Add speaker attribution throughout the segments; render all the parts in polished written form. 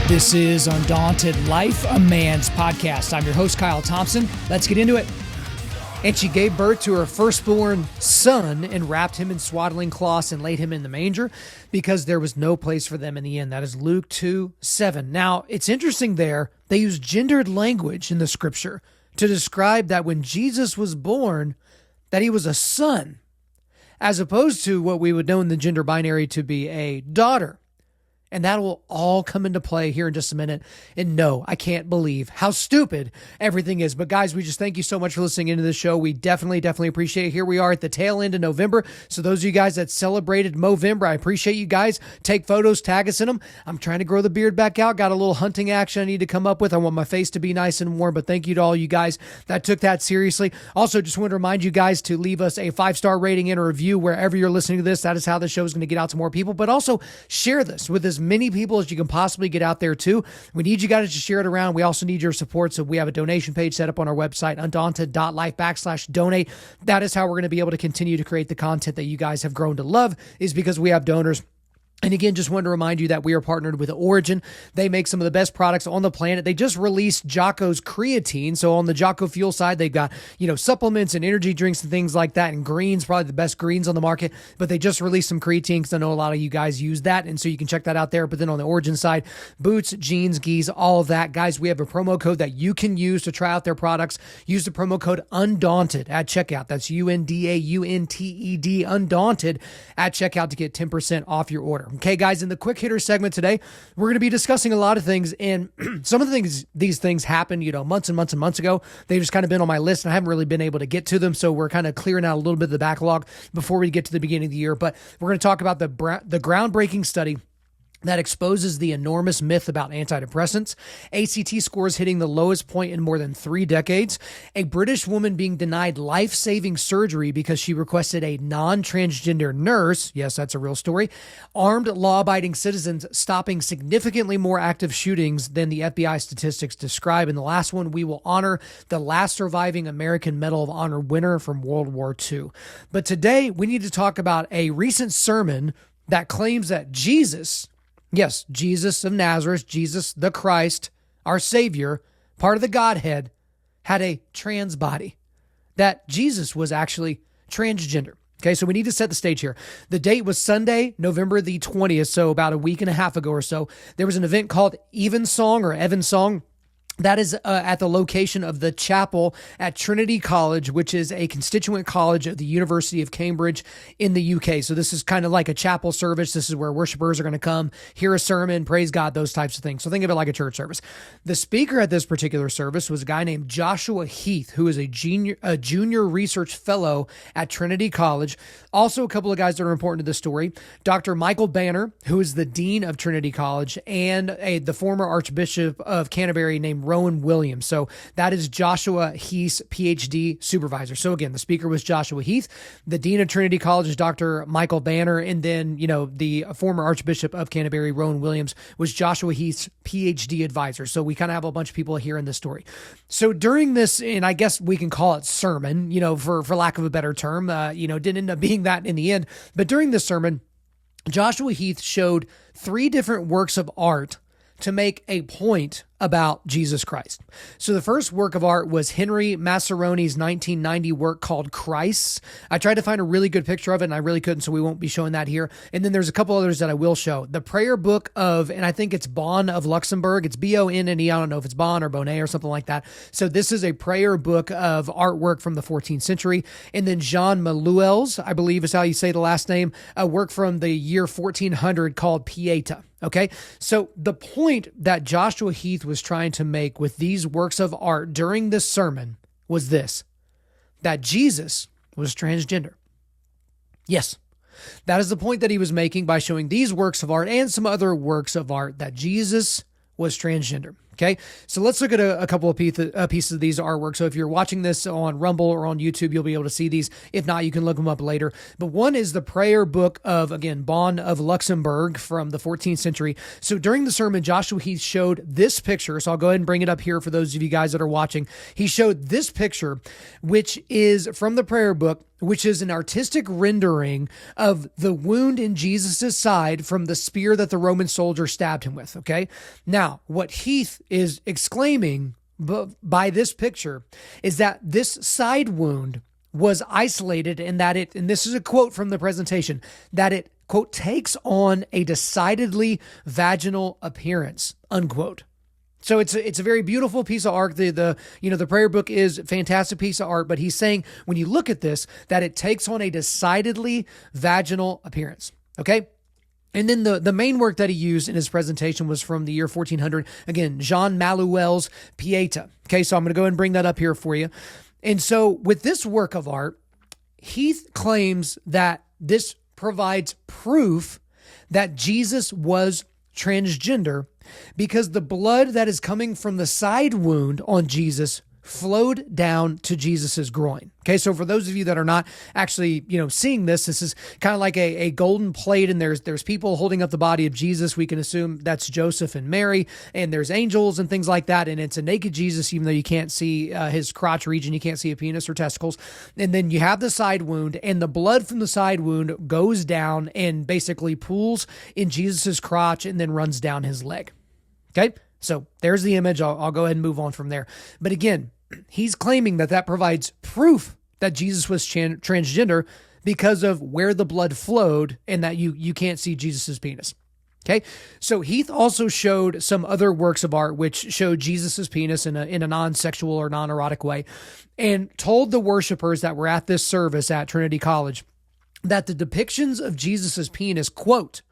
Speaker 1: This is Undaunted.Life, a man's podcast. I'm your host, Kyle Thompson. Let's get into it. And she gave birth to her firstborn son and wrapped him in swaddling cloths and laid him in the manger because there was no place for them in the inn. That is Luke 2:7. Now, it's interesting there, they use gendered language in the scripture to describe that when Jesus was born, that he was a son, as opposed to what we would know in the gender binary to be a daughter. And that will all come into play here in just a minute. And no, I can't believe how stupid everything is. But guys, we just thank you so much for listening into this show. We definitely appreciate it. Here we are at the tail end of November. So those of you guys that celebrated Movember, I appreciate you guys. Take photos, tag us in them. I'm trying to grow the beard back out. Got a little hunting action I need to come up with. I want my face to be nice and warm. But thank you to all you guys that took that seriously. Also, just want to remind you guys to leave us a 5-star rating and a review wherever you're listening to this. That is how the show is going to get out to more people. But also share this with as many people as you can possibly get out there too. We need you guys to share it around. We also need your support. So we have a donation page set up on our website, Undaunted.Life/donate. That is how we're going to be able to continue to create the content that you guys have grown to love, is because we have donors. And again, just wanted to remind you that we are partnered with Origin. They make some of the best products on the planet. They just released Jocko's creatine. So on the Jocko Fuel side, they've got, supplements and energy drinks and things like that. And greens, probably the best greens on the market. But they just released some creatine because I know a lot of you guys use that. And so you can check that out there. But then on the Origin side, boots, jeans, geese, all of that. Guys, we have a promo code that you can use to try out their products. Use the promo code Undaunted at checkout. That's UNDAUNTED, Undaunted at checkout to get 10% off your order. Okay, guys, in the quick hitter segment today, we're going to be discussing a lot of things, and some of these things happened, months and months and months ago. They've just kind of been on my list, and I haven't really been able to get to them, so we're kind of clearing out a little bit of the backlog before we get to the beginning of the year. But we're going to talk about the groundbreaking study that exposes the enormous myth about antidepressants, ACT scores hitting the lowest point in more than 3 decades, a British woman being denied life-saving surgery because she requested a non-transgender nurse, yes, that's a real story, armed law-abiding citizens stopping significantly more active shootings than the FBI statistics describe, and the last one, we will honor the last surviving American Medal of Honor winner from World War II. But today, we need to talk about a recent sermon that claims that Jesus, yes, Jesus of Nazareth, Jesus the Christ, our Savior, part of the Godhead, had a trans body, that Jesus was actually transgender. Okay, so we need to set the stage here. The date was Sunday, November the 20th, so about a week and a half ago or so. There was an event called Evensong. That is at the location of the chapel at Trinity College, which is a constituent college of the University of Cambridge in the UK. So this is kind of like a chapel service. This is where worshipers are going to come, hear a sermon, praise God, those types of things. So think of it like a church service. The speaker at this particular service was a guy named Joshua Heath, who is a junior research fellow at Trinity College. Also, a couple of guys that are important to this story, Dr. Michael Banner, who is the dean of Trinity College, and the former Archbishop of Canterbury named Rowan Williams. So that is Joshua Heath's PhD supervisor. So again, the speaker was Joshua Heath. The dean of Trinity College is Dr. Michael Banner. And then, the former Archbishop of Canterbury, Rowan Williams, was Joshua Heath's PhD advisor. So we kind of have a bunch of people here in this story. So during this, and I guess we can call it sermon, for lack of a better term, didn't end up being that in the end. But during this sermon, Joshua Heath showed 3 different works of art to make a point about Jesus Christ. So the first work of art was Henry Massaroni's 1990 work called Christ. I tried to find a really good picture of it and I really couldn't, so we won't be showing that here. And then there's a couple others that I will show. The prayer book of, and I think it's Bonne of Luxembourg. It's Bonne. I don't know if it's Bonne or Bonnet or something like that. So this is a prayer book of artwork from the 14th century. And then Jean Malouel's, I believe is how you say the last name, a work from the year 1400 called Pieta. Okay, so the point that Joshua Heath was trying to make with these works of art during this sermon was this, that Jesus was transgender. Yes, that is the point that he was making by showing these works of art and some other works of art, that Jesus was transgender. Okay, so let's look at a couple of pieces of these artwork. So if you're watching this on Rumble or on YouTube, you'll be able to see these. If not, you can look them up later. But one is the prayer book of, again, Bonn of Luxembourg from the 14th century. So during the sermon, Joshua Heath showed this picture. So I'll go ahead and bring it up here for those of you guys that are watching. He showed this picture, which is from the prayer book, which is an artistic rendering of the wound in Jesus' side from the spear that the Roman soldier stabbed him with, okay? Now, what Heath is exclaiming by this picture is that this side wound was isolated and that it, and this is a quote from the presentation, that it, quote, takes on a decidedly vaginal appearance, unquote. So it's a very beautiful piece of art. The prayer book is a fantastic piece of art, but he's saying when you look at this, that it takes on a decidedly vaginal appearance. Okay. And then the main work that he used in his presentation was from the year 1400. Again, Jean Malouel's Pieta. Okay. So I'm going to go ahead and bring that up here for you. And so with this work of art, Heath claims that this provides proof that Jesus was transgender because the blood that is coming from the side wound on Jesus flowed down to Jesus's groin. Okay, so for those of you that are not actually, seeing this is kind of like a golden plate, and there's people holding up the body of Jesus. We can assume that's Joseph and Mary, and there's angels and things like that, and it's a naked Jesus, even though you can't see his crotch region, you can't see a penis or testicles. And then you have the side wound, and the blood from the side wound goes down and basically pools in Jesus's crotch and then runs down his leg. Okay, so there's the image. I'll go ahead and move on from there. But again, he's claiming that provides proof that Jesus was transgender because of where the blood flowed and that you can't see Jesus's penis. Okay, so Heath also showed some other works of art which showed Jesus's penis in a non-sexual or non-erotic way, and told the worshipers that were at this service at Trinity College that the depictions of Jesus's penis, quote,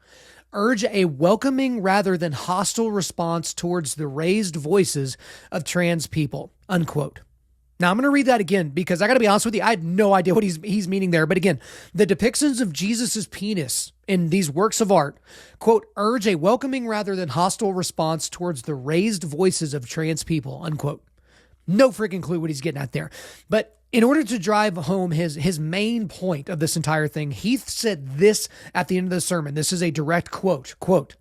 Speaker 1: urge a welcoming rather than hostile response towards the raised voices of trans people, unquote. Now, I'm going to read that again because I got to be honest with you, I had no idea what he's meaning there. But again, the depictions of Jesus's penis in these works of art, quote, urge a welcoming rather than hostile response towards the raised voices of trans people, unquote. No freaking clue what he's getting at there. But in order to drive home his main point of this entire thing, Heath said this at the end of the sermon. This is a direct quote,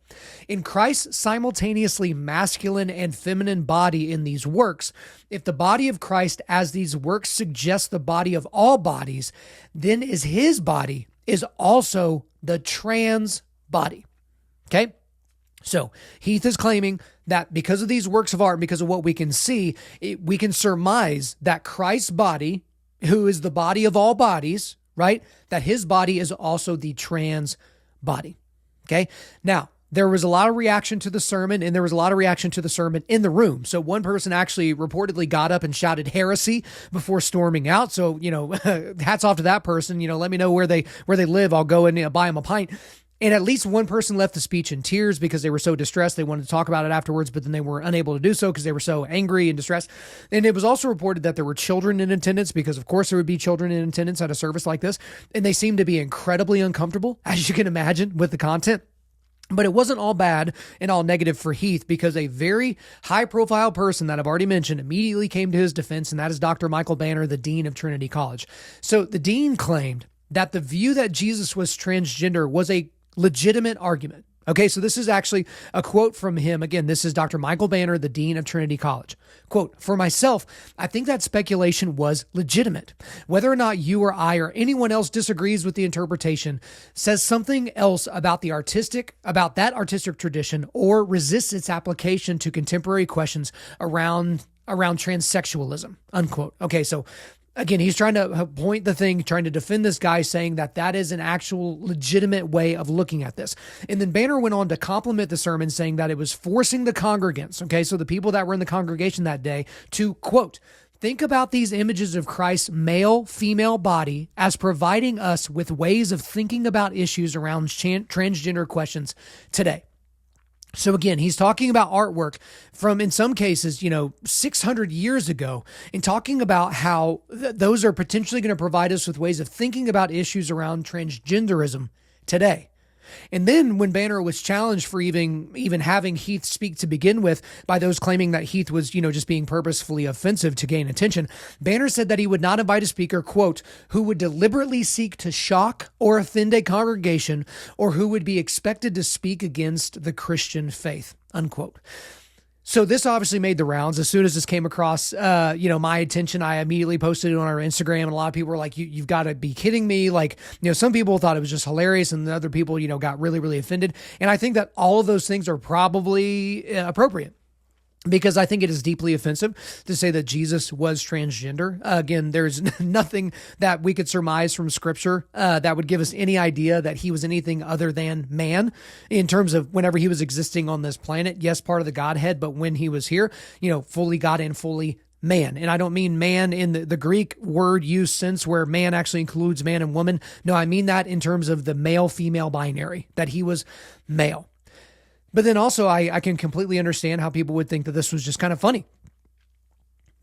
Speaker 1: in Christ's simultaneously masculine and feminine body in these works, if the body of Christ as these works suggest the body of all bodies, then his body is also the trans body. Okay? So Heath is claiming that because of these works of art, because of what we can see, we can surmise that Christ's body, who is the body of all bodies, right? That his body is also the trans body. Okay. Now, there was a lot of reaction to the sermon, and there was a lot of reaction to the sermon in the room. So one person actually reportedly got up and shouted heresy before storming out. So, hats off to that person. Let me know where they live. I'll go and buy them a pint. And at least one person left the speech in tears because they were so distressed. They wanted to talk about it afterwards, but then they were unable to do so because they were so angry and distressed. And it was also reported that there were children in attendance because, of course, there would be children in attendance at a service like this. And they seemed to be incredibly uncomfortable, as you can imagine, with the content. But it wasn't all bad and all negative for Heath because a very high-profile person that I've already mentioned immediately came to his defense, and that is Dr. Michael Banner, the dean of Trinity College. So the dean claimed that the view that Jesus was transgender was a legitimate argument. Okay, so this is actually a quote from him. Again, this is Dr. Michael Banner, the dean of Trinity College. Quote, for myself, I think that speculation was legitimate. Whether or not you or I or anyone else disagrees with the interpretation says something else about that artistic tradition or resists its application to contemporary questions around transsexualism, unquote. Okay, so again, he's trying to point the thing, trying to defend this guy, saying that is an actual legitimate way of looking at this. And then Banner went on to compliment the sermon, saying that it was forcing the congregants, okay, so the people that were in the congregation that day, to, quote, think about these images of Christ's male-female body as providing us with ways of thinking about issues around transgender questions today. So again, he's talking about artwork from, in some cases, 600 years ago, and talking about how those are potentially going to provide us with ways of thinking about issues around transgenderism today. And then when Banner was challenged for even having Heath speak to begin with by those claiming that Heath was, just being purposefully offensive to gain attention, Banner said that he would not invite a speaker, quote, who would deliberately seek to shock or offend a congregation or who would be expected to speak against the Christian faith, unquote. So this obviously made the rounds. As soon as this came across, my attention, I immediately posted it on our Instagram, and a lot of people were like, you've got to be kidding me. Like, some people thought it was just hilarious, and the other people, got really, really offended. And I think that all of those things are probably appropriate. Because I think it is deeply offensive to say that Jesus was transgender. Again, there's nothing that we could surmise from Scripture that would give us any idea that he was anything other than man in terms of whenever he was existing on this planet. Yes, part of the Godhead, but when he was here, fully God and fully man. And I don't mean man in the Greek word use sense where man actually includes man and woman. No, I mean that in terms of the male-female binary, that he was male. But then also, I can completely understand how people would think that this was just kind of funny.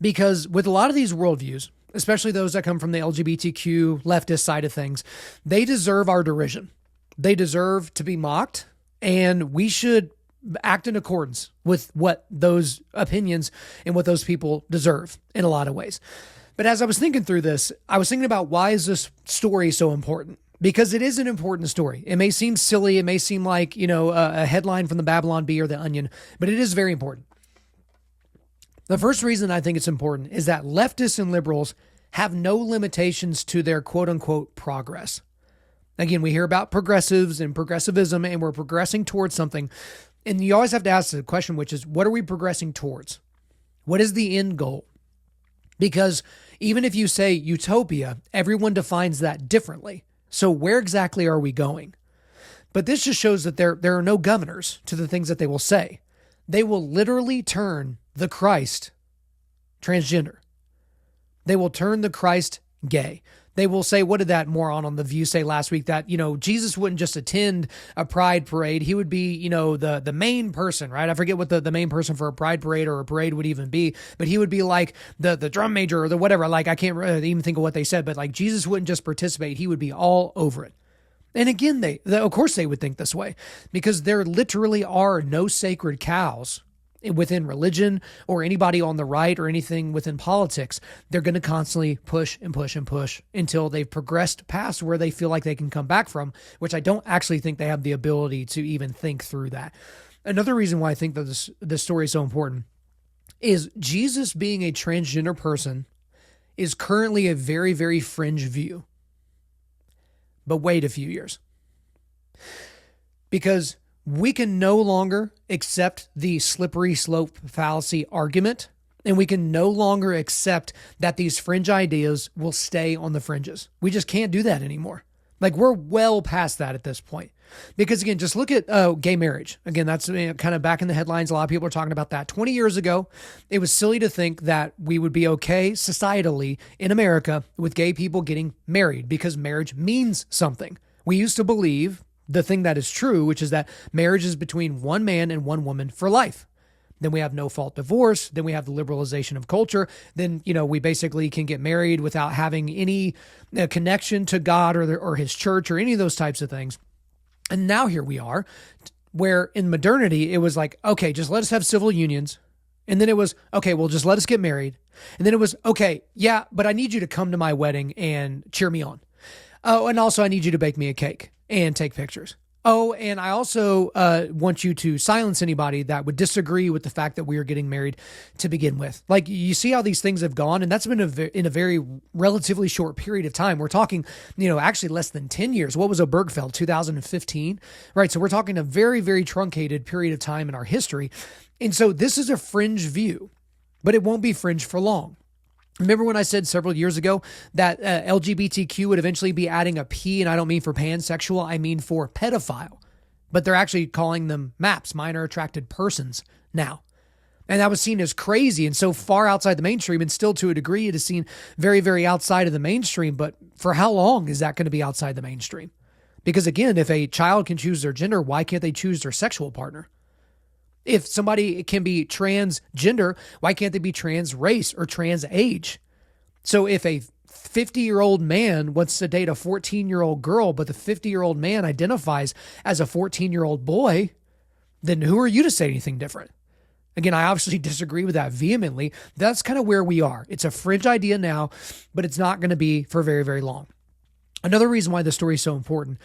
Speaker 1: Because with a lot of these worldviews, especially those that come from the LGBTQ leftist side of things, they deserve our derision. They deserve to be mocked, and we should act in accordance with what those opinions and what those people deserve in a lot of ways. But as I was thinking through this, I was thinking about why is this story so important? Because it is an important story. It may seem silly. It may seem like, a headline from the Babylon Bee or the Onion, but it is very important. The first reason I think it's important is that leftists and liberals have no limitations to their quote unquote progress. Again, we hear about progressives and progressivism, and we're progressing towards something. And you always have to ask the question, which is, what are we progressing towards? What is the end goal? Because even if you say utopia, everyone defines that differently. So where exactly are we going? But this just shows that there are no governors to the things that they will say. They will literally turn the Christ transgender. They will turn the Christ gay. They will say, what did that moron on The View say last week? That, Jesus wouldn't just attend a pride parade. He would be, the main person, right? I forget what the main person for a pride parade or a parade would even be, but he would be like the drum major or the whatever. Like, I can't even think of what they said, but like Jesus wouldn't just participate. He would be all over it. And again, of course they would think this way because there literally are no sacred cows within religion or anybody on the right or anything within politics. They're going to constantly push and push and push until they've progressed past where they feel like they can come back from, which I don't actually think they have the ability to even think through that. Another reason why I think that this story is so important is Jesus being a transgender person is currently a very, very fringe view. But wait a few years. Because we can no longer accept the slippery slope fallacy argument, and we can no longer accept that these fringe ideas will stay on the fringes. We just can't do that anymore. Like, we're well past that at this point. Because again, just look at gay marriage. Again, that's kind of back in the headlines. A lot of people are talking about that. 20 years ago, it was silly to think that we would be okay societally in America with gay people getting married because marriage means something. We used to believe the thing that is true, which is that marriage is between one man and one woman for life. Then we have no fault divorce. Then we have the liberalization of culture. Then, we basically can get married without having any connection to God or his church or any of those types of things. And now here we are, where in modernity, it was like, okay, just let us have civil unions. And then it was, okay, well, just let us get married. And then it was, okay, yeah, but I need you to come to my wedding and cheer me on. Oh, and also I need you to bake me a cake and take pictures. Oh, and I also want you to silence anybody that would disagree with the fact that we are getting married to begin with. Like, you see how these things have gone, and that's been in a very relatively short period of time. We're talking, actually less than 10 years. What was Obergefell, 2015? Right, so we're talking a very, very truncated period of time in our history. And so this is a fringe view, but it won't be fringe for long. Remember when I said several years ago that LGBTQ would eventually be adding a P, and I don't mean for pansexual, I mean for pedophile. But they're actually calling them MAPs, minor attracted persons, now. And that was seen as crazy and so far outside the mainstream, and still to a degree it is seen very, very outside of the mainstream. But for how long is that going to be outside the mainstream? Because again, if a child can choose their gender, why can't they choose their sexual partner? If somebody can be transgender, why can't they be trans race or trans age? So if a 50-year-old man wants to date a 14-year-old girl, but the 50-year-old man identifies as a 14-year-old boy, then who are you to say anything different? Again, I obviously disagree with that vehemently. That's kind of where we are. It's a fringe idea now, but it's not going to be for very, very long. Another reason why this story is so important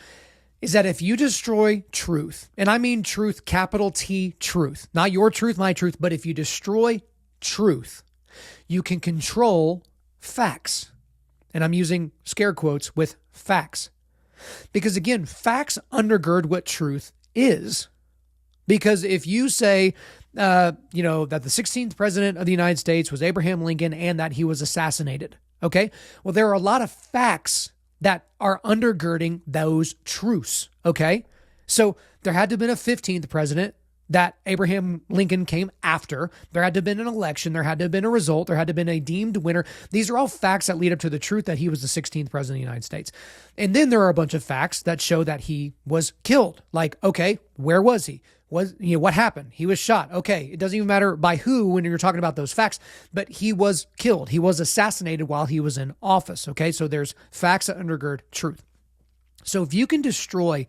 Speaker 1: is that if you destroy truth, and I mean truth, capital T, truth, not your truth, my truth, but if you destroy truth, you can control facts. And I'm using scare quotes with facts. Because again, facts undergird what truth is. Because if you say, that the 16th president of the United States was Abraham Lincoln and that he was assassinated, okay? Well, there are a lot of facts that are undergirding those truths, okay? So there had to have been a 15th president that Abraham Lincoln came after. There had to have been an election. There had to have been a result. There had to have been a deemed winner. These are all facts that lead up to the truth that he was the 16th president of the United States. And then there are a bunch of facts that show that he was killed. Like, okay, where was he? What happened? He was shot. Okay, it doesn't even matter by who when you're talking about those facts, but he was killed. He was assassinated while he was in office. Okay, so there's facts that undergird truth. So if you can destroy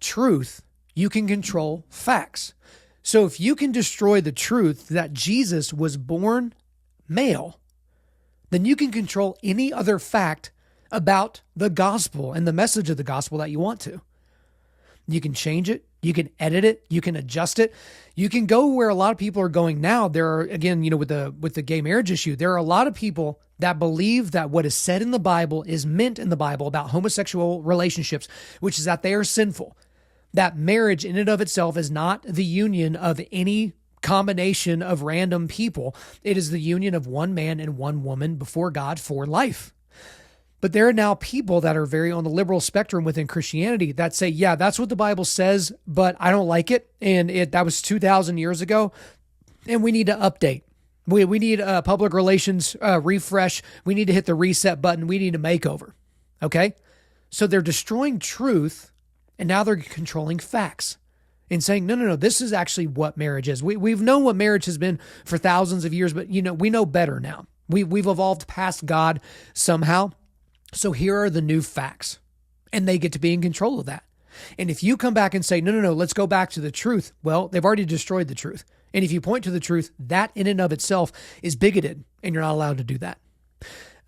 Speaker 1: truth, you can control facts. So if you can destroy the truth that Jesus was born male, then you can control any other fact about the gospel and the message of the gospel that you want to. You can change it. You can edit it. You can adjust it. You can go where a lot of people are going now. There are, again, with the gay marriage issue, there are a lot of people that believe that what is said in the Bible is meant in the Bible about homosexual relationships, which is that they are sinful. That marriage in and of itself is not the union of any combination of random people. It is the union of one man and one woman before God for life. But there are now people that are very on the liberal spectrum within Christianity that say, yeah, that's what the Bible says, but I don't like it. And that was 2,000 years ago. And we need to update. We need a public relations refresh. We need to hit the reset button. We need a makeover. Okay? So they're destroying truth, and now they're controlling facts and saying, no, this is actually what marriage is. We've known what marriage has been for thousands of years, but we know better now. We've evolved past God somehow. So here are the new facts, and they get to be in control of that. And if you come back and say, no, let's go back to the truth, well, they've already destroyed the truth. And if you point to the truth, that in and of itself is bigoted, and you're not allowed to do that.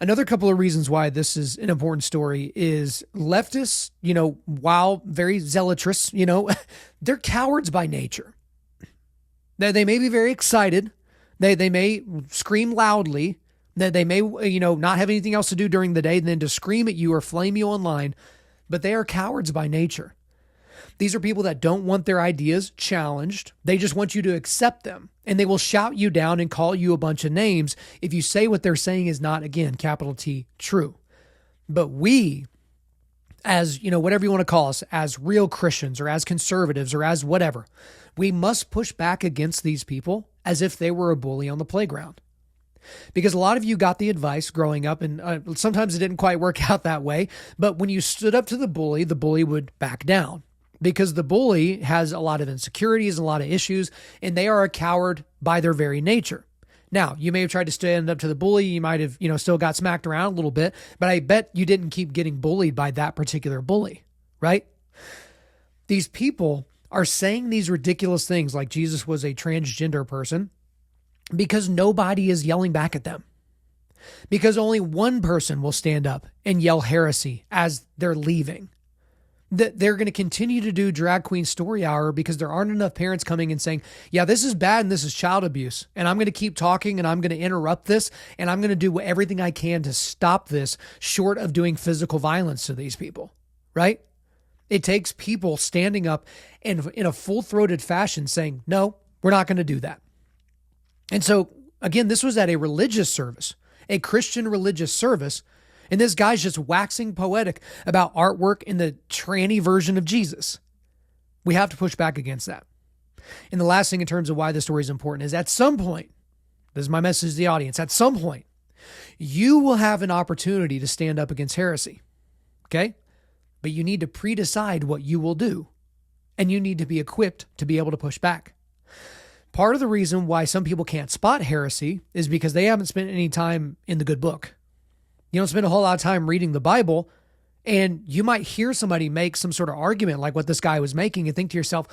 Speaker 1: Another couple of reasons why this is an important story is leftists, while very zealous, they're cowards by nature. They may be very excited. They may scream loudly. They may, not have anything else to do during the day than to scream at you or flame you online, but they are cowards by nature. These are people that don't want their ideas challenged. They just want you to accept them, and they will shout you down and call you a bunch of names if you say what they're saying is not, again, capital T, true. But we, as, whatever you want to call us, as real Christians or as conservatives or as whatever, we must push back against these people as if they were a bully on the playground. Because a lot of you got the advice growing up, and sometimes it didn't quite work out that way, but when you stood up to the bully would back down. Because the bully has a lot of insecurities, a lot of issues, and they are a coward by their very nature. Now, you may have tried to stand up to the bully. You might have, still got smacked around a little bit, but I bet you didn't keep getting bullied by that particular bully, right? These people are saying these ridiculous things like Jesus was a transgender person because nobody is yelling back at them. Because only one person will stand up and yell heresy as they're leaving. That they're going to continue to do drag queen story hour because there aren't enough parents coming and saying, yeah, this is bad and this is child abuse. And I'm going to keep talking and I'm going to interrupt this and I'm going to do everything I can to stop this short of doing physical violence to these people, right? It takes people standing up and in a full-throated fashion saying, no, we're not going to do that. And so, again, this was at a religious service, a Christian religious service. And this guy's just waxing poetic about artwork in the tranny version of Jesus. We have to push back against that. And the last thing in terms of why this story is important is at some point, this is my message to the audience, at some point, you will have an opportunity to stand up against heresy. Okay? But you need to pre-decide what you will do. And you need to be equipped to be able to push back. Part of the reason why some people can't spot heresy is because they haven't spent any time in the good book. You don't spend a whole lot of time reading the Bible, and you might hear somebody make some sort of argument like what this guy was making and think to yourself,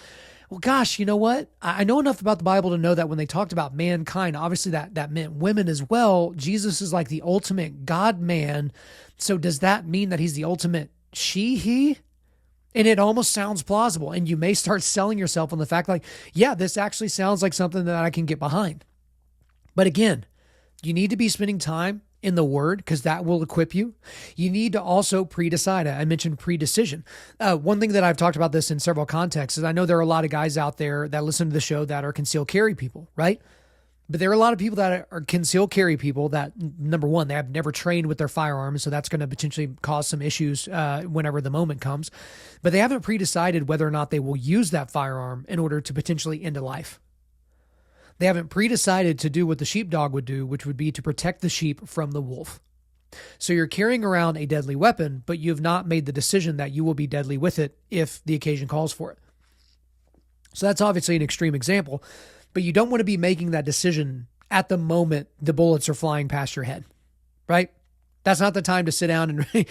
Speaker 1: well, gosh, you know what? I know enough about the Bible to know that when they talked about mankind, obviously that meant women as well. Jesus is like the ultimate God-man. So does that mean that he's the ultimate he? And it almost sounds plausible. And you may start selling yourself on the fact like, yeah, this actually sounds like something that I can get behind. But again, you need to be spending time in the Word, because that will equip you. You need to also pre-decide. I mentioned pre-decision. One thing that I've talked about this in several contexts is I know there are a lot of guys out there that listen to the show that are concealed carry people, right? But there are a lot of people that are concealed carry people that, number one, they have never trained with their firearms, so that's going to potentially cause some issues whenever the moment comes. But they haven't pre-decided whether or not they will use that firearm in order to potentially end a life. They haven't pre-decided to do what the sheepdog would do, which would be to protect the sheep from the wolf. So you're carrying around a deadly weapon, but you have not made the decision that you will be deadly with it if the occasion calls for it. So that's obviously an extreme example, but you don't want to be making that decision at the moment the bullets are flying past your head, right? That's not the time to sit down and,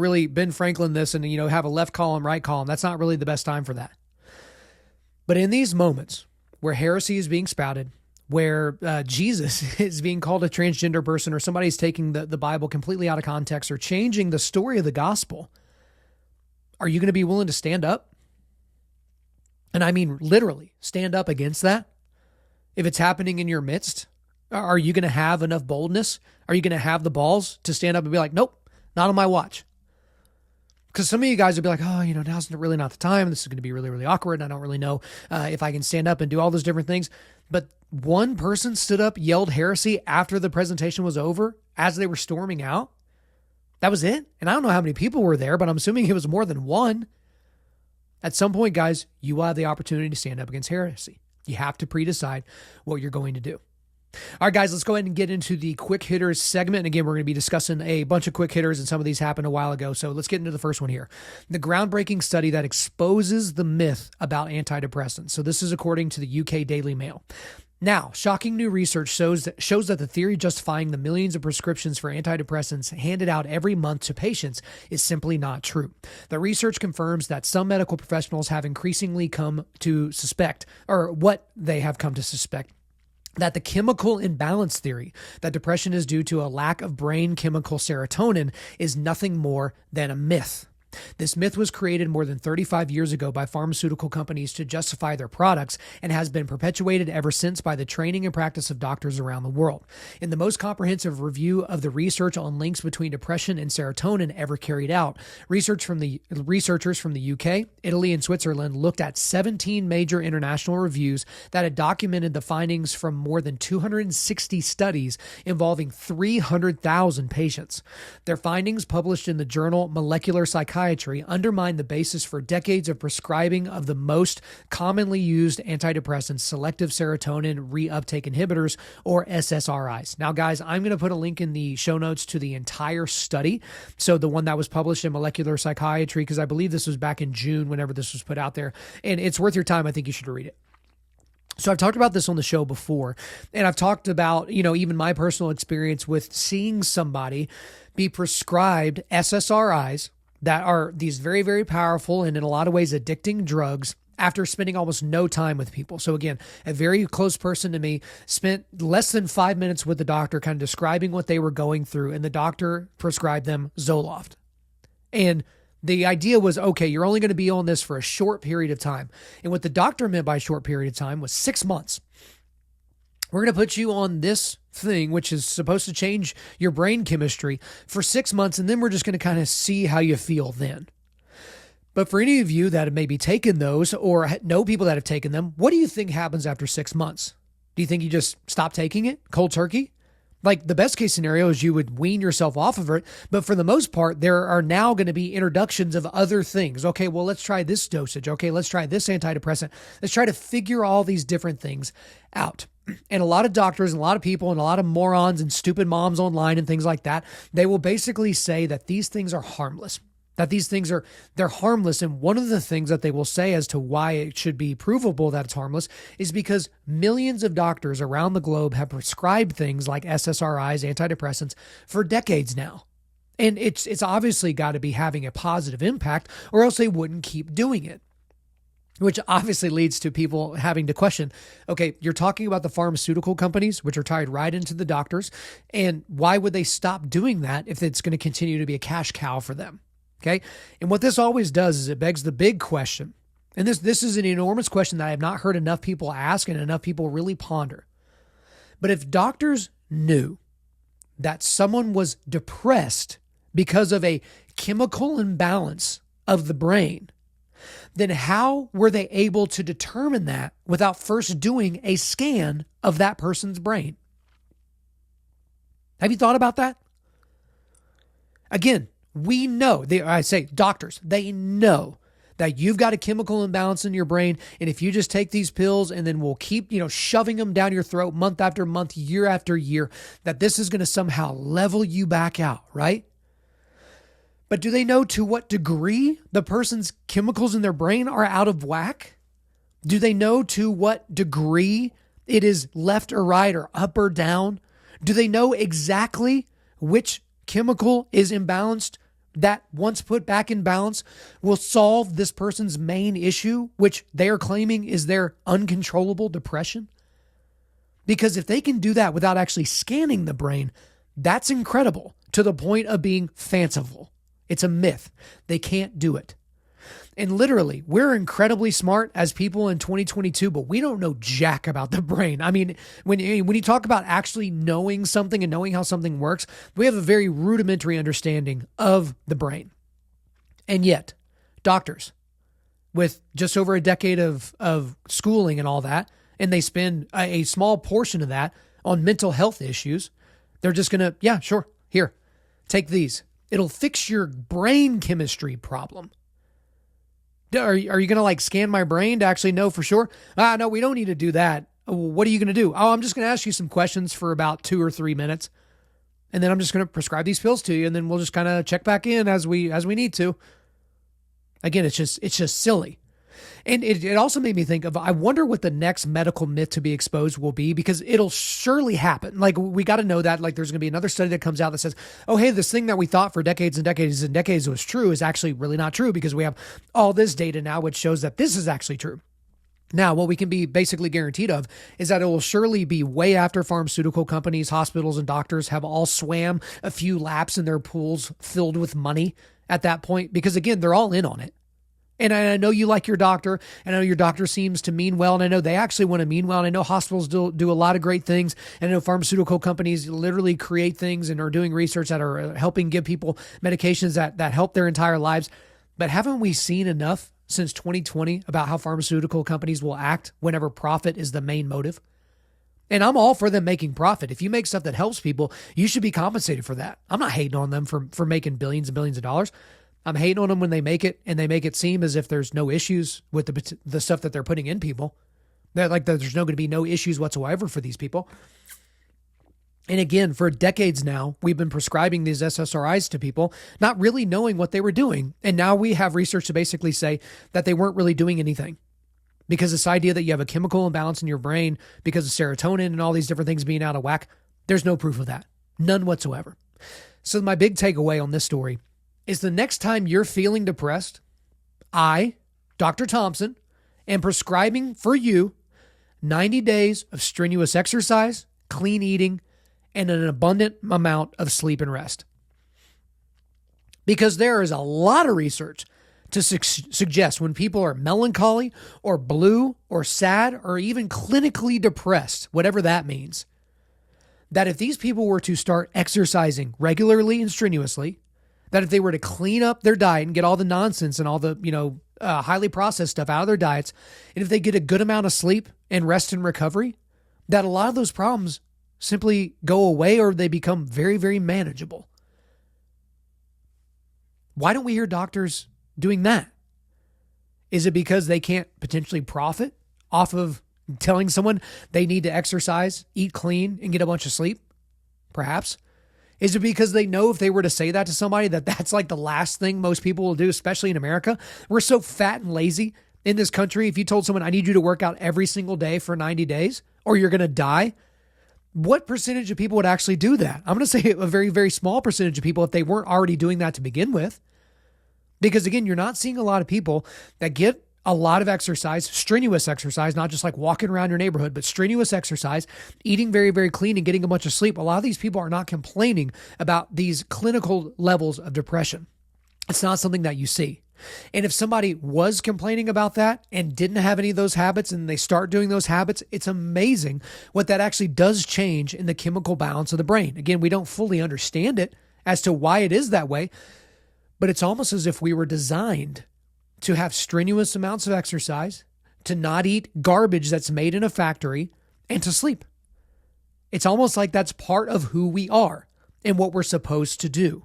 Speaker 1: really Ben Franklin this and, have a left column, right column. That's not really the best time for that. But in these moments where heresy is being spouted, where Jesus is being called a transgender person, or somebody's taking the Bible completely out of context or changing the story of the gospel, are you going to be willing to stand up? And I mean literally stand up against that? If it's happening in your midst, are you going to have enough boldness? Are you going to have the balls to stand up and be like, nope, not on my watch? Because some of you guys will be like, oh, now's really not the time. This is going to be really, really awkward. And I don't really know if I can stand up and do all those different things. But one person stood up, yelled heresy after the presentation was over as they were storming out. That was it. And I don't know how many people were there, but I'm assuming it was more than one. At some point, guys, you will have the opportunity to stand up against heresy. You have to pre-decide what you're going to do. All right, guys, let's go ahead and get into the quick hitters segment. And again, we're going to be discussing a bunch of quick hitters, and some of these happened a while ago. So let's get into the first one here. The groundbreaking study that exposes the myth about antidepressants. So this is according to the UK Daily Mail. Now, shocking new research shows that the theory justifying the millions of prescriptions for antidepressants handed out every month to patients is simply not true. The research confirms that some medical professionals have increasingly come to suspect, or what they have come to suspect, that the chemical imbalance theory that depression is due to a lack of brain chemical serotonin is nothing more than a myth. This myth was created more than 35 years ago by pharmaceutical companies to justify their products and has been perpetuated ever since by the training and practice of doctors around the world. In the most comprehensive review of the research on links between depression and serotonin ever carried out, researchers from the UK, Italy, and Switzerland looked at 17 major international reviews that had documented the findings from more than 260 studies involving 300,000 patients. Their findings, published in the journal Molecular Psychiatry, undermine the basis for decades of prescribing of the most commonly used antidepressants, selective serotonin reuptake inhibitors, or SSRIs. Now, guys, I'm going to put a link in the show notes to the entire study. So the one that was published in Molecular Psychiatry, because I believe this was back in June whenever this was put out there, and it's worth your time. I think you should read it. So I've talked about this on the show before, and I've talked about, even my personal experience with seeing somebody be prescribed SSRIs that are these very, very powerful and in a lot of ways addicting drugs after spending almost no time with people. So again, a very close person to me spent less than 5 minutes with the doctor kind of describing what they were going through, and the doctor prescribed them Zoloft. And the idea was, okay, you're only going to be on this for a short period of time. And what the doctor meant by short period of time was 6 months. We're going to put you on this thing, which is supposed to change your brain chemistry, for 6 months, and then we're just going to kind of see how you feel then. But for any of you that have maybe taken those or know people that have taken them, what do you think happens after 6 months? Do you think you just stop taking it cold turkey? Like, the best case scenario is you would wean yourself off of it. But for the most part, there are now going to be introductions of other things. Okay, well, let's try this dosage. Okay, let's try this antidepressant. Let's try to figure all these different things out. And a lot of doctors and a lot of people and a lot of morons and stupid moms online and things like that, they will basically say that these things are harmless. That these things they're harmless. And one of the things that they will say as to why it should be provable that it's harmless is because millions of doctors around the globe have prescribed things like SSRIs, antidepressants, for decades now. And it's obviously got to be having a positive impact, or else they wouldn't keep doing it. Which obviously leads to people having to question, okay, you're talking about the pharmaceutical companies, which are tied right into the doctors. And why would they stop doing that if it's going to continue to be a cash cow for them? Okay. And what this always does is it begs the big question. And this is an enormous question that I have not heard enough people ask and enough people really ponder. But if doctors knew that someone was depressed because of a chemical imbalance of the brain, then how were they able to determine that without first doing a scan of that person's brain? Have you thought about that? Again, we know, I say doctors, they know that you've got a chemical imbalance in your brain. And if you just take these pills and then we'll keep, shoving them down your throat month after month, year after year, that this is going to somehow level you back out, right? But do they know to what degree the person's chemicals in their brain are out of whack? Do they know to what degree it is left or right or up or down? Do they know exactly which chemical is imbalanced that once put back in balance will solve this person's main issue, which they are claiming is their uncontrollable depression? Because if they can do that without actually scanning the brain, that's incredible to the point of being fanciful. It's a myth. They can't do it. And literally, we're incredibly smart as people in 2022, but we don't know jack about the brain. I mean, when you talk about actually knowing something and knowing how something works, we have a very rudimentary understanding of the brain. And yet, doctors, with just over a decade of schooling and all that, and they spend a small portion of that on mental health issues, they're just going to, yeah, sure, here, take these. It'll fix your brain chemistry problem. Are you going to scan my brain to actually know for sure? No, we don't need to do that. What are you going to do? Oh, I'm just going to ask you some questions for about 2 or 3 minutes. And then I'm just going to prescribe these pills to you. And then we'll just kind of check back in as we need to. Again, it's just silly. And it also made me think of, I wonder what the next medical myth to be exposed will be, because it'll surely happen. We got to know that, there's going to be another study that comes out that says, oh, hey, this thing that we thought for decades and decades and decades was true is actually really not true, because we have all this data now which shows that this is actually true. Now, what we can be basically guaranteed of is that it will surely be way after pharmaceutical companies, hospitals, and doctors have all swam a few laps in their pools filled with money at that point, because again, they're all in on it. And I know you like your doctor, and I know your doctor seems to mean well, and I know they actually want to mean well, and I know hospitals do a lot of great things, and I know pharmaceutical companies literally create things and are doing research that are helping give people medications that help their entire lives. But haven't we seen enough since 2020 about how pharmaceutical companies will act whenever profit is the main motive? And I'm all for them making profit. If you make stuff that helps people, you should be compensated for that. I'm not hating on them for making billions and billions of dollars. I'm hating on them when they make it and they make it seem as if there's no issues with the stuff that they're putting in people. That there's going to be no issues whatsoever for these people. And again, for decades now, we've been prescribing these SSRIs to people, not really knowing what they were doing. And now we have research to basically say that they weren't really doing anything. Because this idea that you have a chemical imbalance in your brain because of serotonin and all these different things being out of whack, there's no proof of that. None whatsoever. So my big takeaway on this story is the next time you're feeling depressed, I, Dr. Thompson, am prescribing for you 90 days of strenuous exercise, clean eating, and an abundant amount of sleep and rest. Because there is a lot of research to suggest when people are melancholy or blue or sad or even clinically depressed, whatever that means, that if these people were to start exercising regularly and strenuously, that if they were to clean up their diet and get all the nonsense and all the, highly processed stuff out of their diets, and if they get a good amount of sleep and rest and recovery, that a lot of those problems simply go away or they become very, very manageable. Why don't we hear doctors doing that? Is it because they can't potentially profit off of telling someone they need to exercise, eat clean, and get a bunch of sleep? Perhaps. Is it because they know if they were to say that to somebody that that's the last thing most people will do, especially in America? We're so fat and lazy in this country. If you told someone, I need you to work out every single day for 90 days or you're going to die, what percentage of people would actually do that? I'm going to say a very, very small percentage of people if they weren't already doing that to begin with. Because again, you're not seeing a lot of people that get a lot of exercise, strenuous exercise, not just like walking around your neighborhood, but strenuous exercise, eating very, very clean and getting a bunch of sleep. A lot of these people are not complaining about these clinical levels of depression. It's not something that you see. And if somebody was complaining about that and didn't have any of those habits and they start doing those habits, it's amazing what that actually does change in the chemical balance of the brain. Again, we don't fully understand it as to why it is that way, but it's almost as if we were designed to have strenuous amounts of exercise, to not eat garbage that's made in a factory, and to sleep. It's almost like that's part of who we are and what we're supposed to do.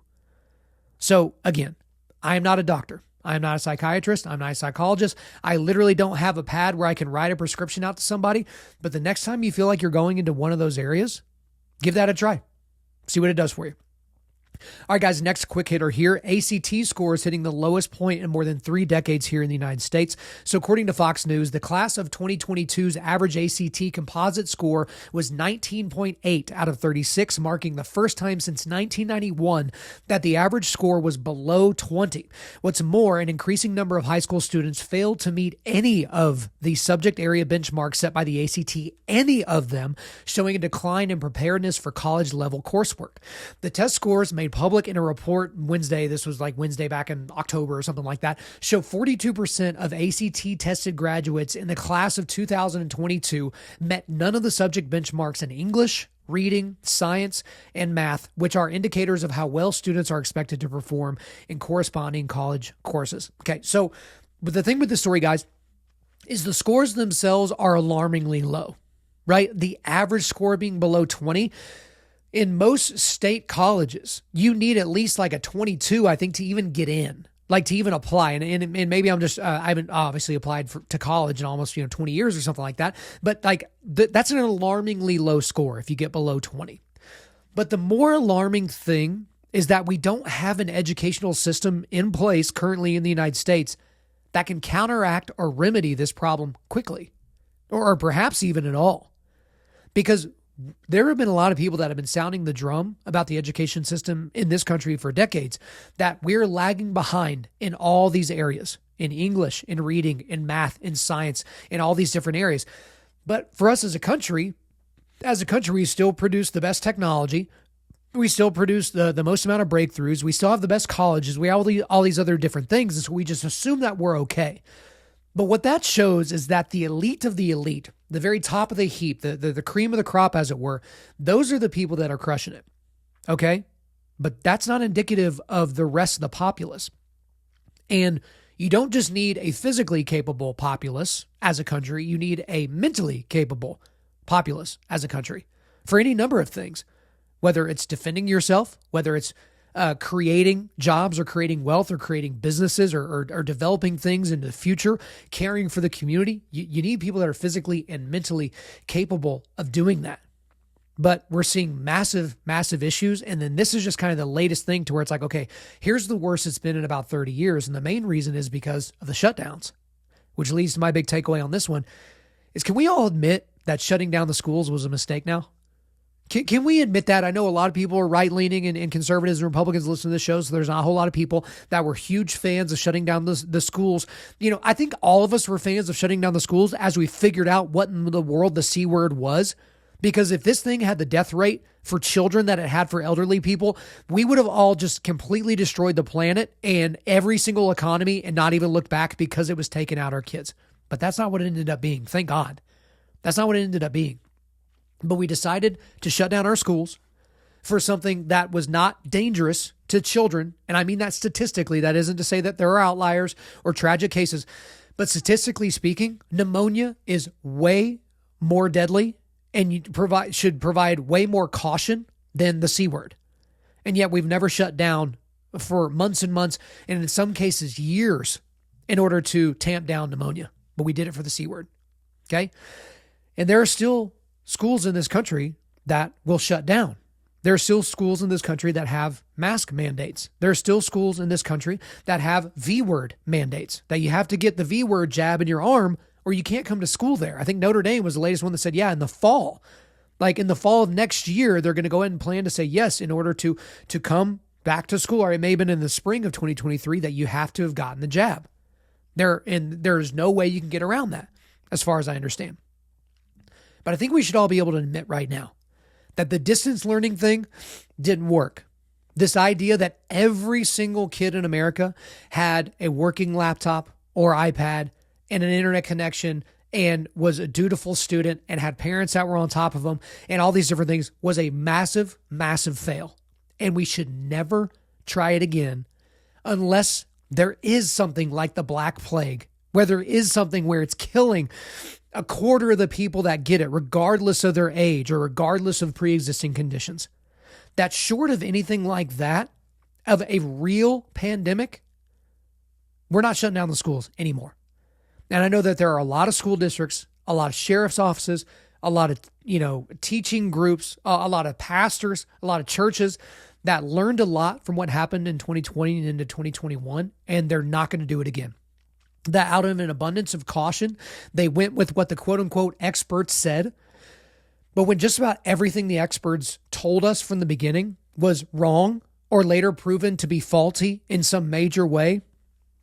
Speaker 1: So again, I am not a doctor. I'm not a psychiatrist. I'm not a psychologist. I literally don't have a pad where I can write a prescription out to somebody. But the next time you feel like you're going into one of those areas, give that a try. See what it does for you. All right, guys, next quick hitter here. ACT scores hitting the lowest point in more than 3 decades here in the United States. So according to Fox News, the class of 2022's average ACT composite score was 19.8 out of 36, marking the first time since 1991 that the average score was below 20. What's more, an increasing number of high school students failed to meet any of the subject area benchmarks set by the ACT, any of them showing a decline in preparedness for college-level coursework. The test scores made public in a report Wednesday, this was like Wednesday back in October or something like that, show 42% of ACT tested graduates in the class of 2022 met none of the subject benchmarks in English, reading, science, and math, which are indicators of how well students are expected to perform in corresponding college courses. Okay, so but the thing with this story, guys, is the scores themselves are alarmingly low, right? The average score being below 20. In most state colleges, you need at least like a 22, I think, to even get in, like to even apply. And maybe I'm just, I haven't obviously applied to college in almost, 20 years or something like that. But like that's an alarmingly low score if you get below 20. But the more alarming thing is that we don't have an educational system in place currently in the United States that can counteract or remedy this problem quickly, or perhaps even at all. Because there have been a lot of people that have been sounding the drum about the education system in this country for decades, that we're lagging behind in all these areas, in English, in reading, in math, in science, in all these different areas. But for us as a country, we still produce the best technology. We still produce the most amount of breakthroughs. We still have the best colleges. We have all these other different things. And so we just assume that we're okay. But what that shows is that the elite of the elite, the very top of the heap, the cream of the crop, as it were, those are the people that are crushing it. Okay? But that's not indicative of the rest of the populace. And you don't just need a physically capable populace as a country. You need a mentally capable populace as a country for any number of things, whether it's defending yourself, whether it's creating jobs or creating wealth or creating businesses or developing things in the future, caring for the community. You need people that are physically and mentally capable of doing that. But we're seeing massive, massive issues. And then this is just kind of the latest thing to where it's like, okay, here's the worst it's been in about 30 years. And the main reason is because of the shutdowns, which leads to my big takeaway on this one is, can we all admit that shutting down the schools was a mistake now? Can we admit that? I know a lot of people are right-leaning and conservatives and Republicans listen to this show, so there's not a whole lot of people that were huge fans of shutting down the schools. I think all of us were fans of shutting down the schools as we figured out what in the world the C word was. Because if this thing had the death rate for children that it had for elderly people, we would have all just completely destroyed the planet and every single economy and not even looked back because it was taking out our kids. But that's not what it ended up being. Thank God. That's not what it ended up being. But we decided to shut down our schools for something that was not dangerous to children. And I mean that statistically. That isn't to say that there are outliers or tragic cases. But statistically speaking, pneumonia is way more deadly and should provide way more caution than the C word. And yet we've never shut down for months and months, and in some cases years, in order to tamp down pneumonia. But we did it for the C word. Okay? And there are still schools in this country that will shut down. There are still schools in this country that have mask mandates. There are still schools in this country that have V-word mandates, that you have to get the V-word jab in your arm or you can't come to school there. I think Notre Dame was the latest one that said, yeah, in the fall, Like in the fall of next year, they're going to go ahead and plan to say yes in order to come back to school, or it may have been in the spring of 2023 that you have to have gotten the jab. There's no way you can get around that, as far as I understand. But I think we should all be able to admit right now that the distance learning thing didn't work. This idea that every single kid in America had a working laptop or iPad and an internet connection and was a dutiful student and had parents that were on top of them and all these different things was a massive, massive fail. And we should never try it again unless there is something like the Black Plague, where there is something where it's killing a quarter of the people that get it, regardless of their age or regardless of pre-existing conditions. That short of anything like that, of a real pandemic, we're not shutting down the schools anymore. And I know that there are a lot of school districts, a lot of sheriff's offices, a lot of, teaching groups, a lot of pastors, a lot of churches that learned a lot from what happened in 2020 and into 2021, and they're not going to do it again. That out of an abundance of caution, they went with what the quote unquote experts said. But when just about everything the experts told us from the beginning was wrong or later proven to be faulty in some major way,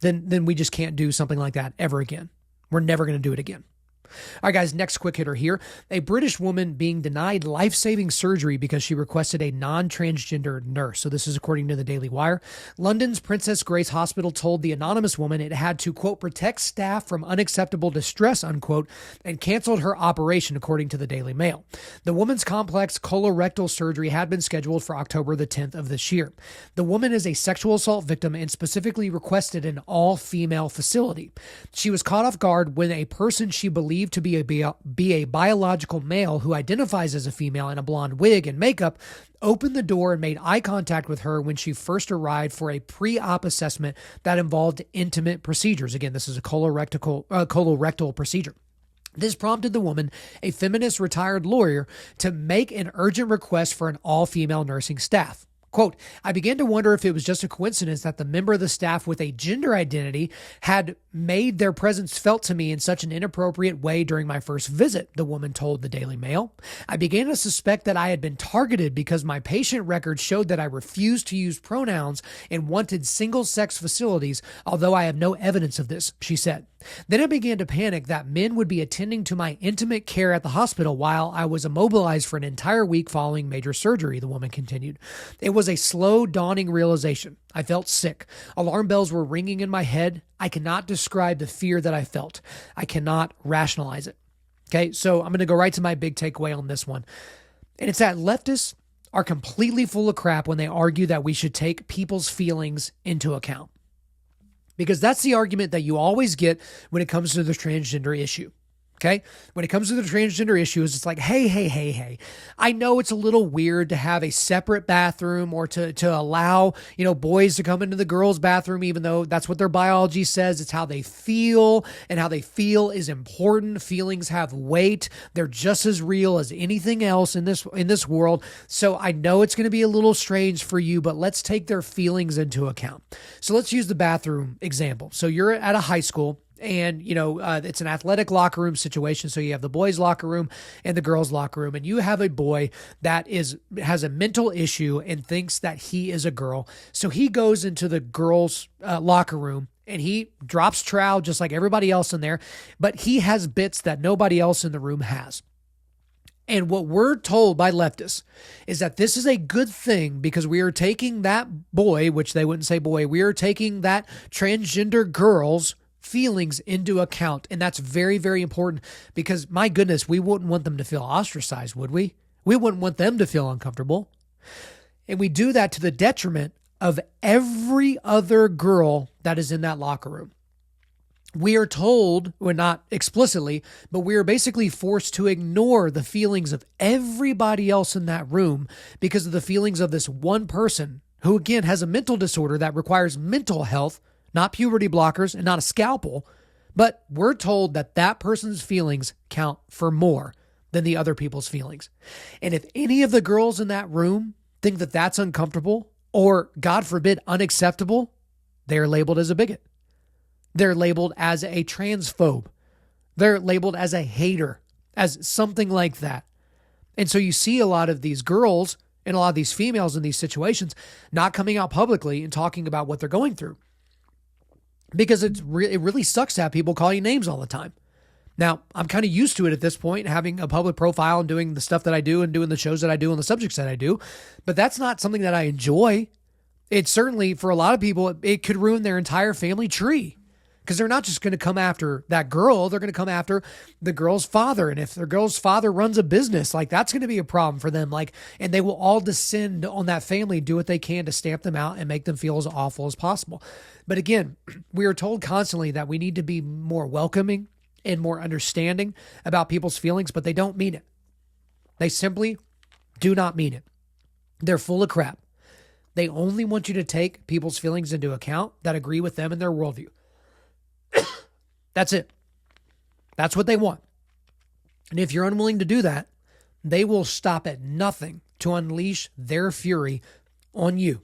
Speaker 1: then we just can't do something like that ever again. We're never going to do it again. All right, guys, next quick hitter here. A British woman being denied life-saving surgery because she requested a non-transgender nurse. So this is according to the Daily Wire. London's Princess Grace Hospital told the anonymous woman it had to, quote, protect staff from unacceptable distress, unquote, and canceled her operation, according to the Daily Mail. The woman's complex colorectal surgery had been scheduled for October the 10th of this year. The woman is a sexual assault victim and specifically requested an all-female facility. She was caught off guard when a person she believed to be a biological male who identifies as a female in a blonde wig and makeup opened the door and made eye contact with her when she first arrived for a pre-op assessment that involved intimate procedures. Again, this is a colorectal procedure. This prompted the woman, a feminist retired lawyer, to make an urgent request for an all-female nursing staff. Quote, I began to wonder if it was just a coincidence that the member of the staff with a gender identity had made their presence felt to me in such an inappropriate way during my first visit, the woman told the Daily Mail. I began to suspect that I had been targeted because my patient record showed that I refused to use pronouns and wanted single-sex facilities, although I have no evidence of this, she said. Then I began to panic that men would be attending to my intimate care at the hospital while I was immobilized for an entire week following major surgery, the woman continued. It was a slow, dawning realization. I felt sick. Alarm bells were ringing in my head. I cannot describe the fear that I felt. I cannot rationalize it. Okay, so I'm going to go right to my big takeaway on this one. And it's that leftists are completely full of crap when they argue that we should take people's feelings into account. Because that's the argument that you always get when it comes to the transgender issue. Okay? When it comes to the transgender issues, it's like, hey. I know it's a little weird to have a separate bathroom or to allow, boys to come into the girls' bathroom, even though that's what their biology says. It's how they feel, and how they feel is important. Feelings have weight. They're just as real as anything else in this world. So I know it's going to be a little strange for you, but let's take their feelings into account. So let's use the bathroom example. So you're at a high school. And, it's an athletic locker room situation. So you have the boys' locker room and the girls' locker room. And you have a boy that has a mental issue and thinks that he is a girl. So he goes into the girls' locker room and he drops trowel just like everybody else in there. But he has bits that nobody else in the room has. And what we're told by leftists is that this is a good thing because we are taking that boy, which they wouldn't say boy, we are taking that transgender girl's feelings into account. And that's very, very important because, my goodness, we wouldn't want them to feel ostracized, would we? We wouldn't want them to feel uncomfortable. And we do that to the detriment of every other girl that is in that locker room. We are told, well, not explicitly, but we are basically forced to ignore the feelings of everybody else in that room because of the feelings of this one person who, again, has a mental disorder that requires mental health, not puberty blockers and not a scalpel, but we're told that that person's feelings count for more than the other people's feelings. And if any of the girls in that room think that that's uncomfortable or, God forbid, unacceptable, they're labeled as a bigot. They're labeled as a transphobe. They're labeled as a hater, as something like that. And so you see a lot of these girls and a lot of these females in these situations not coming out publicly and talking about what they're going through, because it really sucks to have people call you names all the time. Now, I'm kind of used to it at this point, having a public profile and doing the stuff that I do and doing the shows that I do and the subjects that I do, but that's not something that I enjoy. It certainly, for a lot of people, it could ruin their entire family tree, because they're not just going to come after that girl. They're going to come after the girl's father. And if their girl's father runs a business, like, that's going to be a problem for them. Like, and they will all descend on that family, do what they can to stamp them out and make them feel as awful as possible. But again, we are told constantly that we need to be more welcoming and more understanding about people's feelings, but they don't mean it. They simply do not mean it. They're full of crap. They only want you to take people's feelings into account that agree with them and their worldview. That's it. That's what they want. And if you're unwilling to do that, they will stop at nothing to unleash their fury on you.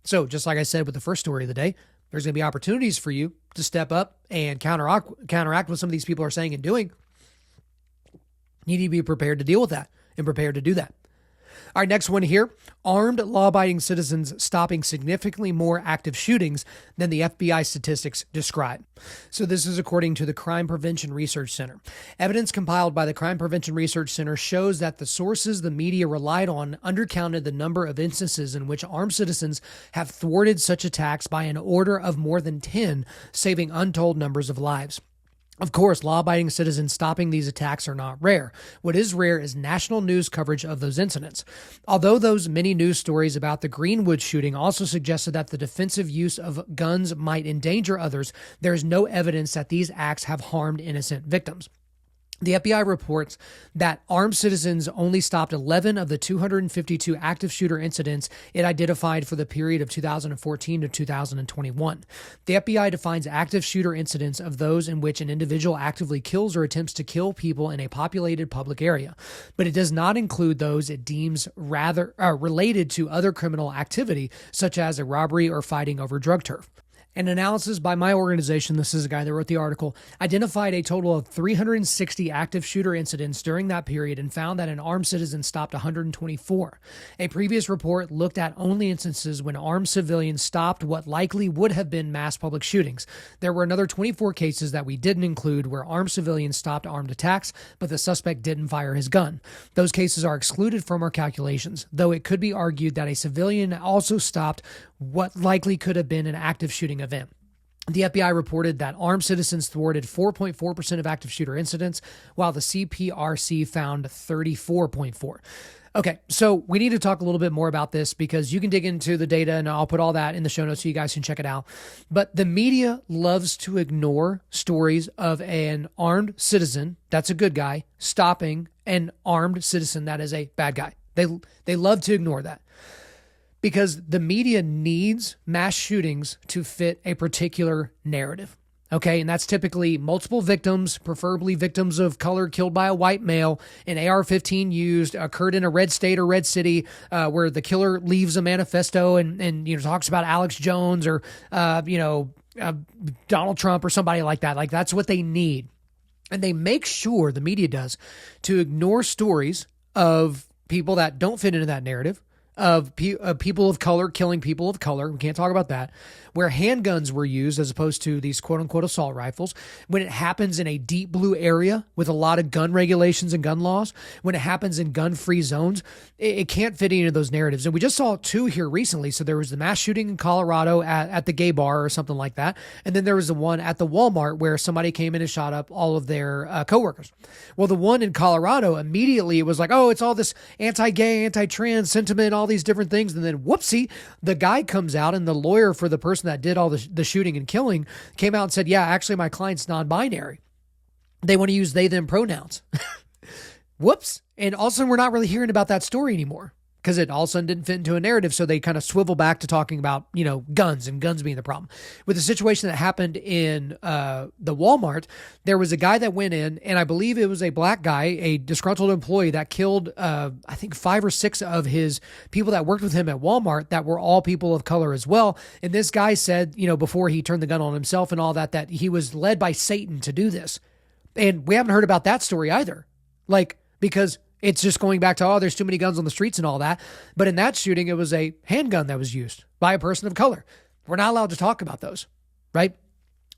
Speaker 1: So just like I said with the first story of the day, there's going to be opportunities for you to step up and counteract what some of these people are saying and doing. You need to be prepared to deal with that and prepared to do that. All right, next one here. Armed, law-abiding citizens stopping significantly more active shootings than the FBI statistics describe. So this is according to the Crime Prevention Research Center. Evidence compiled by the Crime Prevention Research Center shows that the sources the media relied on undercounted the number of instances in which armed citizens have thwarted such attacks by an order of more than 10, saving untold numbers of lives. Of course, law-abiding citizens stopping these attacks are not rare. What is rare is national news coverage of those incidents. Although those many news stories about the Greenwood shooting also suggested that the defensive use of guns might endanger others, there is no evidence that these acts have harmed innocent victims. The FBI reports that armed citizens only stopped 11 of the 252 active shooter incidents it identified for the period of 2014 to 2021. The FBI defines active shooter incidents of those in which an individual actively kills or attempts to kill people in a populated public area, but it does not include those it deems rather related to other criminal activity, such as a robbery or fighting over drug turf. An analysis by my organization, this is a guy that wrote the article, identified a total of 360 active shooter incidents during that period and found that an armed citizen stopped 124. A previous report looked at only instances when armed civilians stopped what likely would have been mass public shootings. There were another 24 cases that we didn't include where armed civilians stopped armed attacks, but the suspect didn't fire his gun. Those cases are excluded from our calculations, though it could be argued that a civilian also stopped what likely could have been an active shooting event. The FBI reported that armed citizens thwarted 4.4% of active shooter incidents, while the CPRC found 34.4%. Okay, so we need to talk a little bit more about this because you can dig into the data and I'll put all that in the show notes so you guys can check it out. But the media loves to ignore stories of an armed citizen, that's a good guy, stopping an armed citizen that is a bad guy. They love to ignore that, because the media needs mass shootings to fit a particular narrative. Okay, and that's typically multiple victims, preferably victims of color killed by a white male, an AR-15 used, occurred in a red state or red city, where the killer leaves a manifesto and talks about Alex Jones or Donald Trump or somebody like that. Like, that's what they need. And they make sure, the media does, to ignore stories of people that don't fit into that narrative, of people of color killing people of color. We can't talk about that. Where handguns were used as opposed to these quote unquote assault rifles. When it happens in a deep blue area with a lot of gun regulations and gun laws. When it happens in gun-free zones, it can't fit into those narratives. And we just saw two here recently. So there was the mass shooting in Colorado at the gay bar or something like that. And then there was the one at the Walmart where somebody came in and shot up all of their coworkers. Well, the one in Colorado, immediately it was like, oh, it's all this anti-gay, anti-trans sentiment, all these different things. And then whoopsie, the guy comes out, and the lawyer for the person that did all the shooting and killing came out and said, yeah, actually my client's non-binary. They want to use they, them pronouns. Whoops. And all of a sudden we're not really hearing about that story anymore because it all of a sudden didn't fit into a narrative. So they kind of swivel back to talking about, guns and guns being the problem. With the situation that happened in the Walmart, there was a guy that went in, and I believe it was a black guy, a disgruntled employee that killed, I think 5 or 6 of his people that worked with him at Walmart that were all people of color as well. And this guy said, before he turned the gun on himself and all that he was led by Satan to do this. And we haven't heard about that story either. Because It's just going back to, oh, there's too many guns on the streets and all that. But in that shooting, it was a handgun that was used by a person of color. We're not allowed to talk about those, right?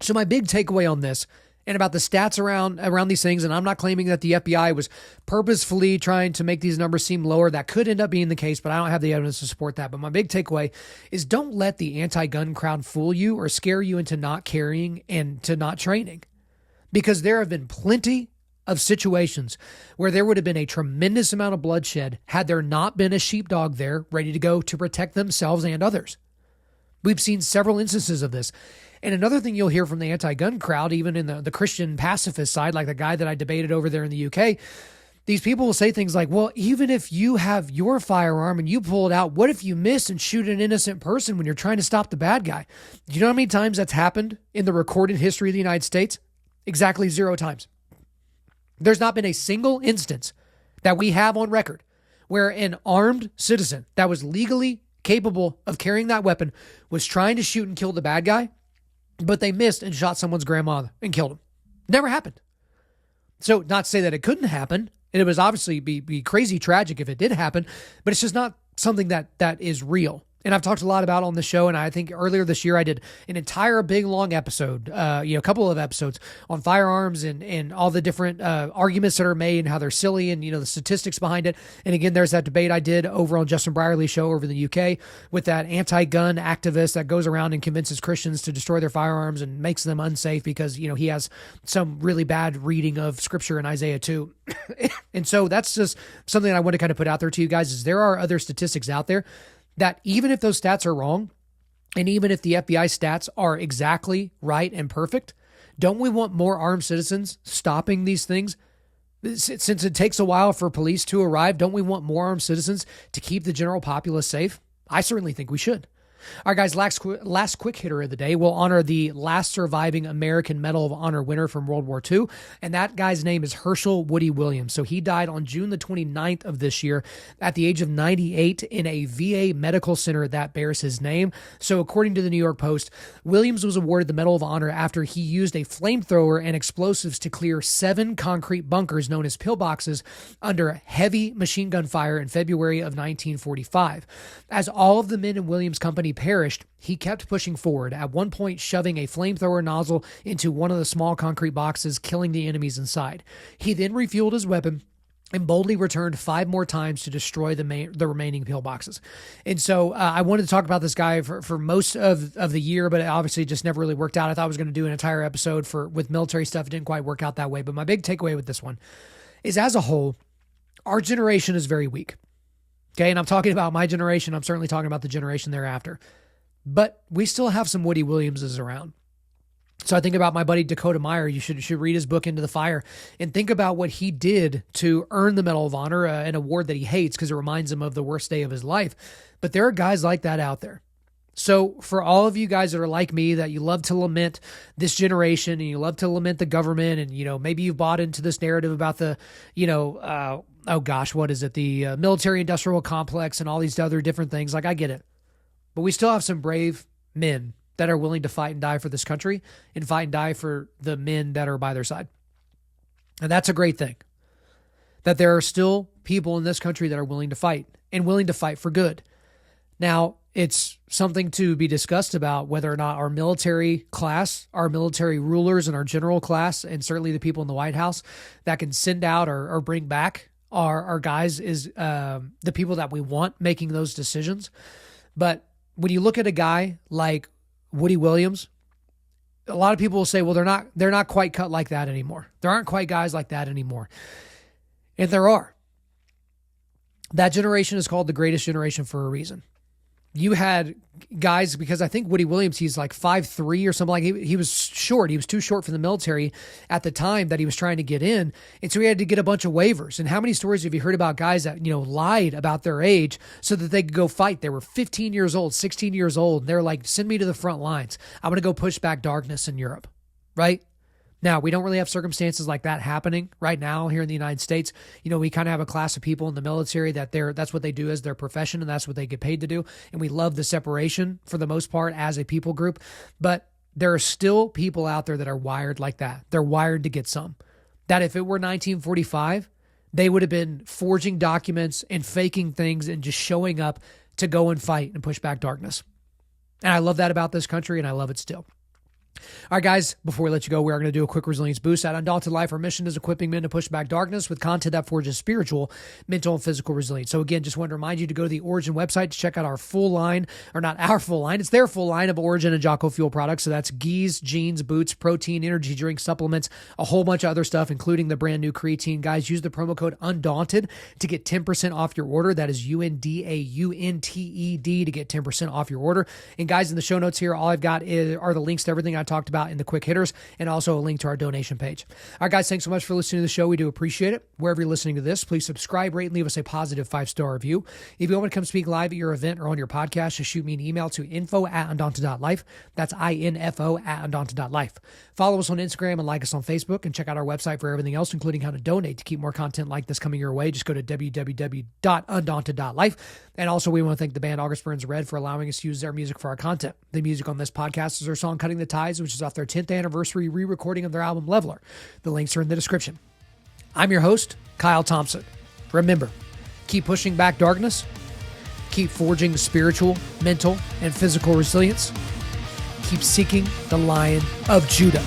Speaker 1: So my big takeaway on this and about the stats around these things, and I'm not claiming that the FBI was purposefully trying to make these numbers seem lower. That could end up being the case, but I don't have the evidence to support that. But my big takeaway is don't let the anti-gun crowd fool you or scare you into not carrying and to not training. Because there have been plenty of situations where there would have been a tremendous amount of bloodshed had there not been a sheepdog there ready to go to protect themselves and others. We've seen several instances of this. And another thing you'll hear from the anti-gun crowd, even in the Christian pacifist side, like the guy that I debated over there in the UK, these people will say things like, well, even if you have your firearm and you pull it out, what if you miss and shoot an innocent person when you're trying to stop the bad guy? Do you know how many times that's happened in the recorded history of the United States? Exactly 0 times. There's not been a single instance that we have on record where an armed citizen that was legally capable of carrying that weapon was trying to shoot and kill the bad guy, but they missed and shot someone's grandma and killed him. Never happened. So not to say that it couldn't happen. It would obviously be crazy tragic if it did happen, but it's just not something that is real. And I've talked a lot about on the show, and I think earlier this year I did an entire big long episode, a couple of episodes on firearms and all the different arguments that are made and how they're silly and, the statistics behind it. And again, there's that debate I did over on Justin Brierly's show over in the UK with that anti-gun activist that goes around and convinces Christians to destroy their firearms and makes them unsafe because, he has some really bad reading of scripture in Isaiah 2. And so that's just something I want to kind of put out there to you guys is there are other statistics out there that even if those stats are wrong, and even if the FBI stats are exactly right and perfect, don't we want more armed citizens stopping these things? Since it takes a while for police to arrive, don't we want more armed citizens to keep the general populace safe? I certainly think we should. All right, guys, last quick hitter of the day. We'll honor the last surviving American Medal of Honor winner from World War II, and that guy's name is Herschel Woody Williams. So he died on June the 29th of this year at the age of 98 in a VA medical center that bears his name. So according to the New York Post, Williams was awarded the Medal of Honor after he used a flamethrower and explosives to clear 7 concrete bunkers known as pillboxes under heavy machine gun fire in February of 1945. As all of the men in Williams' company perished, he kept pushing forward, at one point shoving a flamethrower nozzle into one of the small concrete boxes, killing the enemies inside. He then refueled his weapon and boldly returned 5 more times to destroy the remaining pillboxes. And so I wanted to talk about this guy for most of the year, but it obviously just never really worked out. I thought I was going to do an entire episode with military stuff. It didn't quite work out that way. But my big takeaway with this one is, as a whole, our generation is very weak. Okay, and I'm talking about my generation. I'm certainly talking about the generation thereafter. But we still have some Woody Williamses around. So I think about my buddy Dakota Meyer. You should read his book, Into the Fire, and think about what he did to earn the Medal of Honor, an award that he hates because it reminds him of the worst day of his life. But there are guys like that out there. So for all of you guys that are like me, that you love to lament this generation and you love to lament the government, and, maybe you've bought into this narrative about the, what is it? The military industrial complex and all these other different things. Like, I get it. But we still have some brave men that are willing to fight and die for this country and fight and die for the men that are by their side. And that's a great thing. That there are still people in this country that are willing to fight and willing to fight for good. Now, it's something to be discussed about whether or not our military class, our military rulers and our general class, and certainly the people in the White House that can send out or bring back our guys is the people that we want making those decisions. But when you look at a guy like Woody Williams, a lot of people will say, well, they're not quite cut like that anymore. There aren't quite guys like that anymore. And there are. That generation is called the greatest generation for a reason. You had guys, because I think Woody Williams, he's like 5'3" or something like he was short. He was too short for the military at the time that he was trying to get in. And so he had to get a bunch of waivers. And how many stories have you heard about guys that, lied about their age so that they could go fight? They were 15 years old, 16 years old. And they're like, send me to the front lines. I'm going to go push back darkness in Europe. Right? Now, we don't really have circumstances like that happening right now here in the United States. We kind of have a class of people in the military that's what they do as their profession, and that's what they get paid to do. And we love the separation for the most part as a people group. But there are still people out there that are wired like that. They're wired to get some. That if it were 1945, They would have been forging documents and faking things and just showing up to go and fight and push back darkness. And I love that about this country, and I love it still. All right, guys, before we let you go, we are going to do a quick resilience boost. At Undaunted.Life, our mission is equipping men to push back darkness with content that forges spiritual, mental, and physical resilience. So again, just want to remind you to go to the Origin website to check out our full line, or not our full line, it's their full line of Origin and Jocko Fuel products. So that's gis, jeans, boots, protein, energy drink, supplements, a whole bunch of other stuff, including the brand new creatine. Guys, use the promo code Undaunted to get 10% off your order. That is UNDAUNTED to get 10% off your order. And guys, in the show notes here, all I've got are the links to everything I talked about in the quick hitters, and also a link to our donation page. All right, guys, thanks so much for listening to the show. We do appreciate it. Wherever you're listening to this, please subscribe, rate, and leave us a positive 5-star review. If you want to come speak live at your event or on your podcast, just shoot me an email to info@Undaunted.Life. That's info@Undaunted.Life. Follow us on Instagram and like us on Facebook, and check out our website for everything else, including how to donate to keep more content like this coming your way. Just go to www.Undaunted.Life. And also, we want to thank the band August Burns Red for allowing us to use their music for our content. The music on this podcast is their song Cutting the Ties, which is off their 10th anniversary re-recording of their album Leveler. The links are in the description. I'm your host, Kyle Thompson. Remember, keep pushing back darkness, keep forging spiritual, mental, and physical resilience, keep seeking the Lion of Judah.